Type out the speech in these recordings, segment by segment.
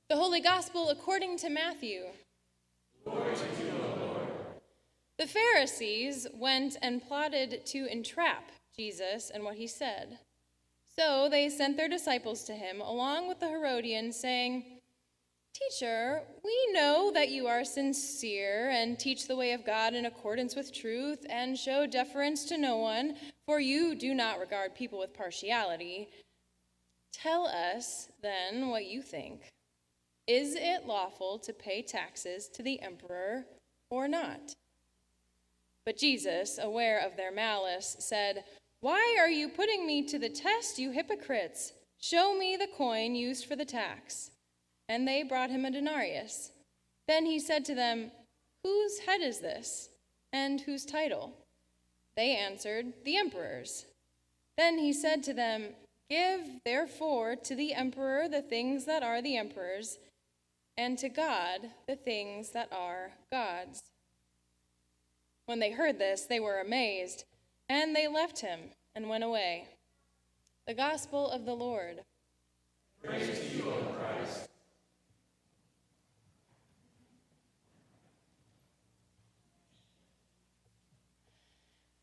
The Holy Gospel according to Matthew. Glory to you, O Lord. The Pharisees went and plotted to entrap Jesus in what he said. So they sent their disciples to him, along with the Herodians, saying, "Teacher, we know that you are sincere and teach the way of God in accordance with truth and show deference to no one, for you do not regard people with partiality. Tell us, then, what you think. Is it lawful to pay taxes to the emperor or not?" But Jesus, aware of their malice, said, "Why are you putting me to the test, you hypocrites? Show me the coin used for the tax." And they brought him a denarius. Then he said to them, "Whose head is this, and whose title?" They answered, "The emperor's." Then he said to them, "Give therefore to the emperor the things that are the emperor's, and to God the things that are God's." When they heard this, they were amazed, and they left him and went away. The Gospel of the Lord. Praise to you, O Christ.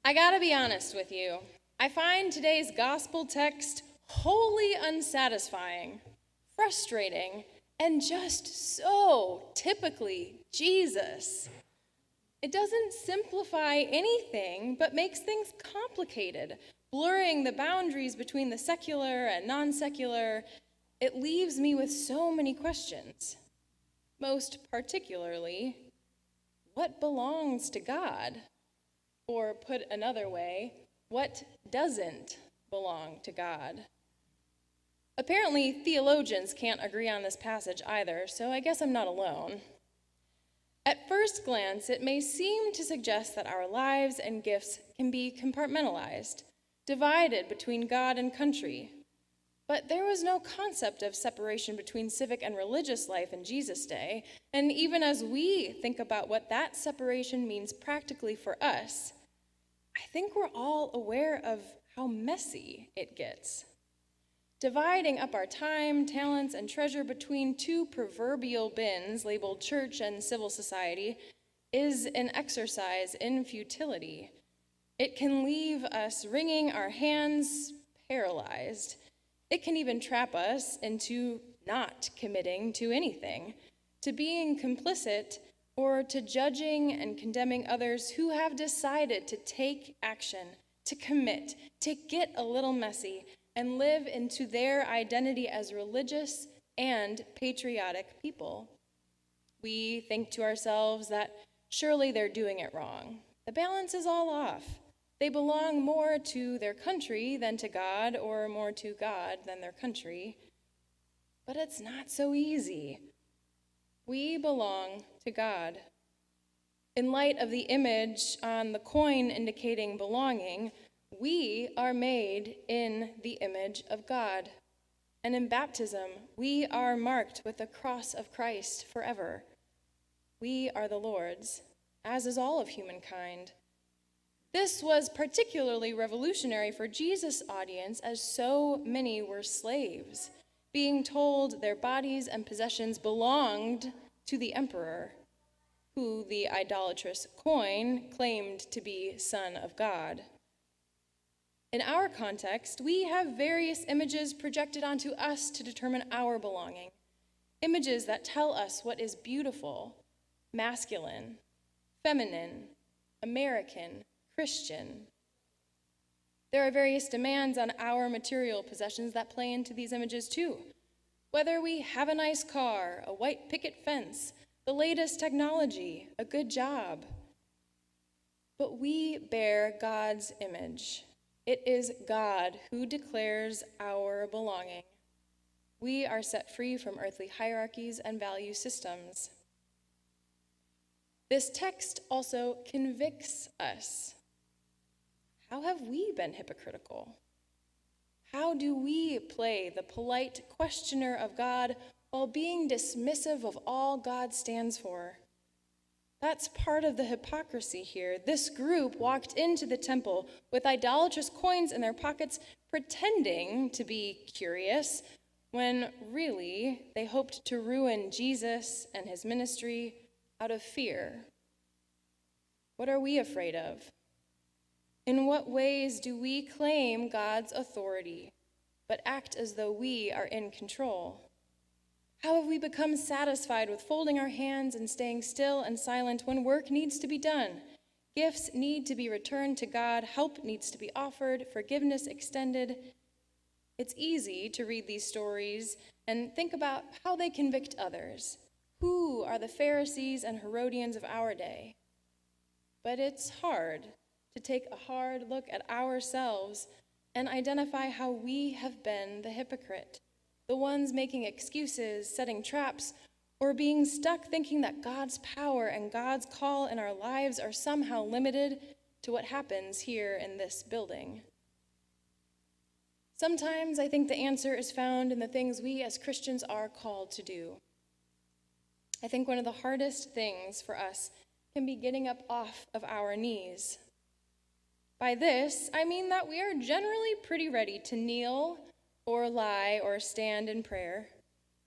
I gotta be honest with you. I find today's gospel text wholly unsatisfying, frustrating, and just so typically Jesus. It doesn't simplify anything, but makes things complicated, blurring the boundaries between the secular and non-secular. It leaves me with so many questions. Most particularly, what belongs to God? Or put another way, what doesn't belong to God? Apparently, theologians can't agree on this passage either, so I guess I'm not alone. At first glance, it may seem to suggest that our lives and gifts can be compartmentalized, divided between God and country. But there was no concept of separation between civic and religious life in Jesus' day, and even as we think about what that separation means practically for us, I think we're all aware of how messy it gets. Dividing up our time, talents, and treasure between two proverbial bins labeled church and civil society is an exercise in futility. It can leave us wringing our hands, paralyzed. It can even trap us into not committing to anything, to being complicit, or to judging and condemning others who have decided to take action, to commit, to get a little messy, and live into their identity as religious and patriotic people. We think to ourselves that surely they're doing it wrong. The balance is all off. They belong more to their country than to God, or more to God than their country. But it's not so easy. We belong to God. In light of the image on the coin indicating belonging, we are made in the image of God. And in baptism, we are marked with the cross of Christ forever. We are the Lord's, as is all of humankind. This was particularly revolutionary for Jesus' audience, as so many were slaves, being told their bodies and possessions belonged to the emperor, who the idolatrous coin claimed to be Son of God. In our context, we have various images projected onto us to determine our belonging. Images that tell us what is beautiful, masculine, feminine, American, Christian. There are various demands on our material possessions that play into these images too. Whether we have a nice car, a white picket fence, the latest technology, a good job. But we bear God's image. It is God who declares our belonging. We are set free from earthly hierarchies and value systems. This text also convicts us. How have we been hypocritical? How do we play the polite questioner of God while being dismissive of all God stands for? That's part of the hypocrisy here. This group walked into the temple with idolatrous coins in their pockets, pretending to be curious, when really they hoped to ruin Jesus and his ministry out of fear. What are we afraid of? In what ways do we claim God's authority, but act as though we are in control? How have we become satisfied with folding our hands and staying still and silent when work needs to be done? Gifts need to be returned to God, help needs to be offered, forgiveness extended. It's easy to read these stories and think about how they convict others. Who are the Pharisees and Herodians of our day? But it's hard to take a hard look at ourselves and identify how we have been the hypocrite, the ones making excuses, setting traps, or being stuck thinking that God's power and God's call in our lives are somehow limited to what happens here in this building. Sometimes I think the answer is found in the things we as Christians are called to do. I think one of the hardest things for us can be getting up off of our knees. By this, I mean that we are generally pretty ready to kneel or lie or stand in prayer,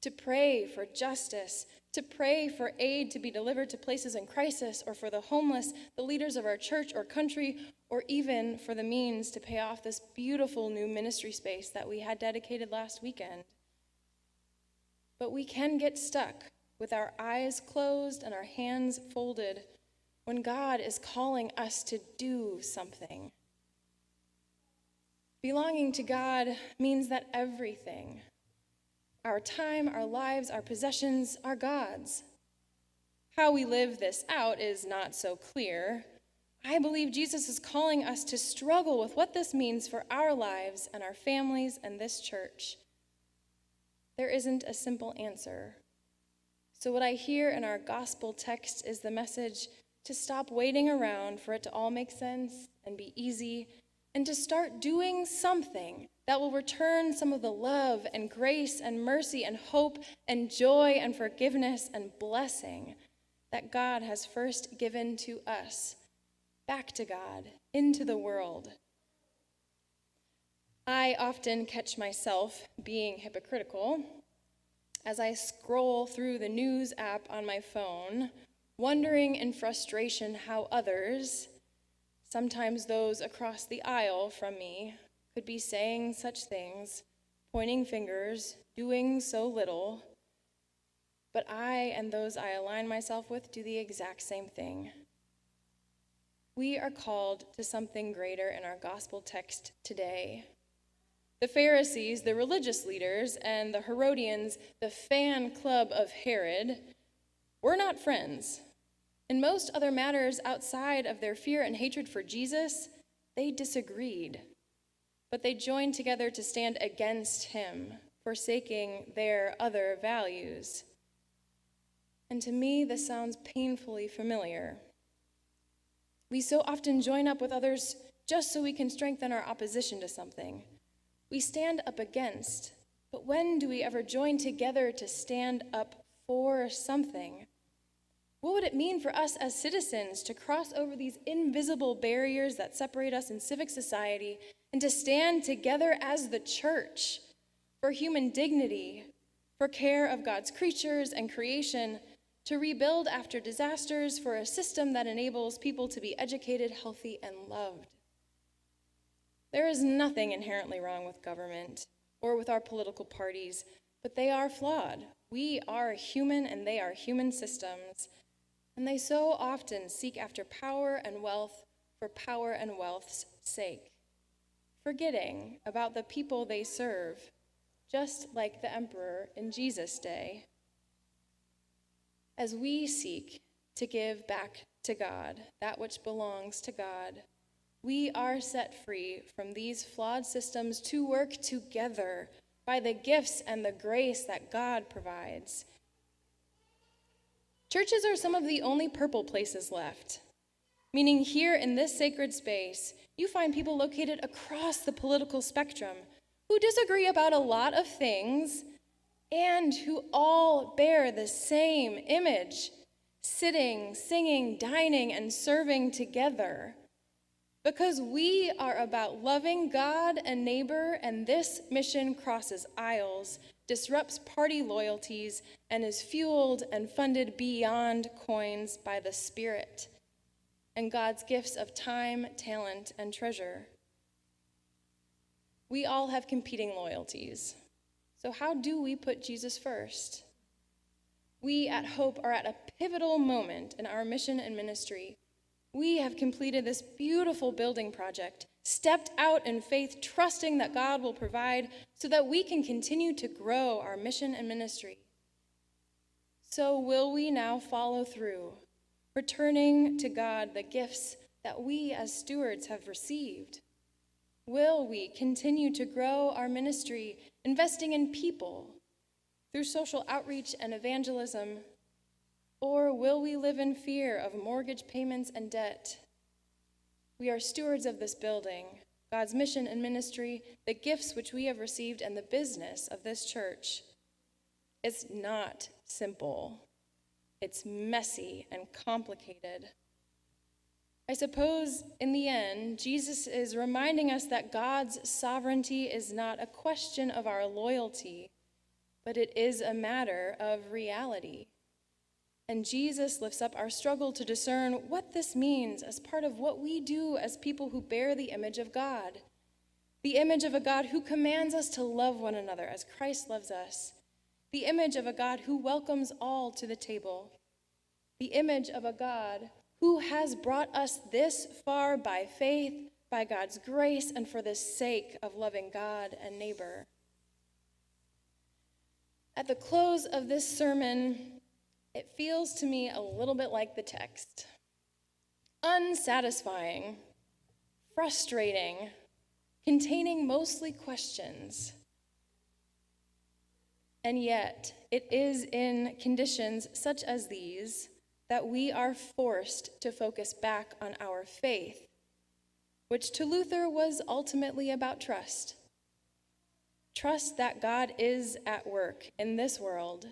to pray for justice, to pray for aid to be delivered to places in crisis, or for the homeless, the leaders of our church or country, or even for the means to pay off this beautiful new ministry space that we had dedicated last weekend. But we can get stuck with our eyes closed and our hands folded when God is calling us to do something. Belonging to God means that everything, our time, our lives, our possessions, are God's. How we live this out is not so clear. I believe Jesus is calling us to struggle with what this means for our lives and our families and this church. There isn't a simple answer. So what I hear in our gospel text is the message to stop waiting around for it to all make sense and be easy, and to start doing something that will return some of the love and grace and mercy and hope and joy and forgiveness and blessing that God has first given to us, back to God, into the world. I often catch myself being hypocritical as I scroll through the news app on my phone, wondering in frustration how others, sometimes those across the aisle from me, could be saying such things, pointing fingers, doing so little. But I and those I align myself with do the exact same thing. We are called to something greater in our gospel text today. The Pharisees, the religious leaders, and the Herodians, the fan club of Herod, were not friends. In most other matters outside of their fear and hatred for Jesus, they disagreed. But they joined together to stand against him, forsaking their other values. And to me, this sounds painfully familiar. We so often join up with others just so we can strengthen our opposition to something. We stand up against, but when do we ever join together to stand up for something? What would it mean for us as citizens to cross over these invisible barriers that separate us in civic society and to stand together as the church for human dignity, for care of God's creatures and creation, to rebuild after disasters, for a system that enables people to be educated, healthy, and loved? There is nothing inherently wrong with government or with our political parties, but they are flawed. We are human and they are human systems. And they so often seek after power and wealth for power and wealth's sake, forgetting about the people they serve, just like the emperor in Jesus' day. As we seek to give back to God that which belongs to God, we are set free from these flawed systems to work together by the gifts and the grace that God provides. Churches are some of the only purple places left, meaning here in this sacred space, you find people located across the political spectrum who disagree about a lot of things and who all bear the same image, sitting, singing, dining, and serving together. Because we are about loving God and neighbor, and this mission crosses aisles, disrupts party loyalties, and is fueled and funded beyond coins by the Spirit and God's gifts of time, talent, and treasure. We all have competing loyalties. So how do we put Jesus first? We at Hope are at a pivotal moment in our mission and ministry. We have completed this beautiful building project, stepped out in faith, trusting that God will provide so that we can continue to grow our mission and ministry. So will we now follow through, returning to God the gifts that we as stewards have received? Will we continue to grow our ministry, investing in people through social outreach and evangelism? Or will we live in fear of mortgage payments and debt? We are stewards of this building, God's mission and ministry, the gifts which we have received, and the business of this church. It's not simple. It's messy and complicated. I suppose in the end, Jesus is reminding us that God's sovereignty is not a question of our loyalty, but it is a matter of reality. And Jesus lifts up our struggle to discern what this means as part of what we do as people who bear the image of God. The image of a God who commands us to love one another as Christ loves us. The image of a God who welcomes all to the table. The image of a God who has brought us this far by faith, by God's grace, and for the sake of loving God and neighbor. At the close of this sermon, it feels to me a little bit like the text. Unsatisfying, frustrating, containing mostly questions. And yet, it is in conditions such as these that we are forced to focus back on our faith, which to Luther was ultimately about trust. Trust that God is at work in this world,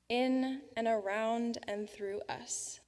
in and around and through us.